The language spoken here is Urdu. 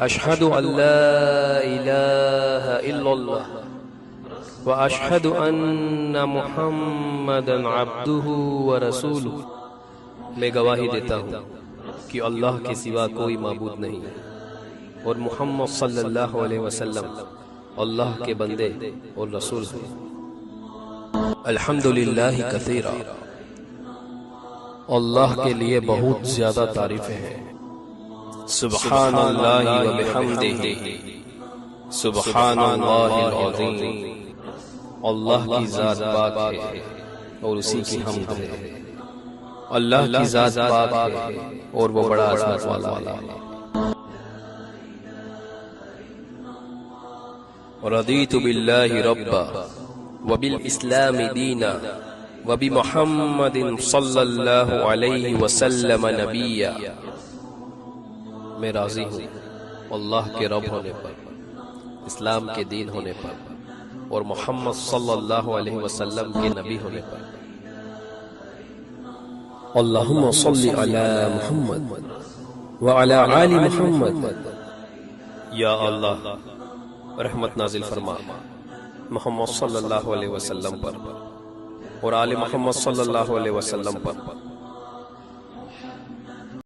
اشہد ان لا الہ الا اللہ واشہد ان محمدا عبدہ ورسولہ، میں گواہی دیتا ہوں کہ اللہ کے سوا کوئی معبود نہیں اور محمد صلی اللہ علیہ وسلم اللہ کے بندے اور رسول ہیں۔ الحمدللہ کثیرا، اللہ کے لیے بہت زیادہ تعریفیں ہیں۔ سبحان اللہ وبحمدہ، سبحان اللہ العظیم، اللہ کی ذات پاک ہے اور اسی کی حمد ہے۔ اللہ کی ذات پاک ہے اور وہ بڑا عظمت والا ہے۔ رضیت باللہ ربا وبالاسلام دینا وبمحمد صلی اللہ علیہ وسلم نبیا، میں راضی ہوں اللہ کے رب ہونے پر، اسلام کے دین ہونے پر اور محمد صلی اللہ علیہ وسلم کے نبی ہونے پر۔ اللہم صلی علی محمد وعلی آل محمد، یا اللہ رحمت نازل فرما محمد صلی اللہ علیہ وسلم پر اور آل محمد صلی اللہ علیہ وسلم پر۔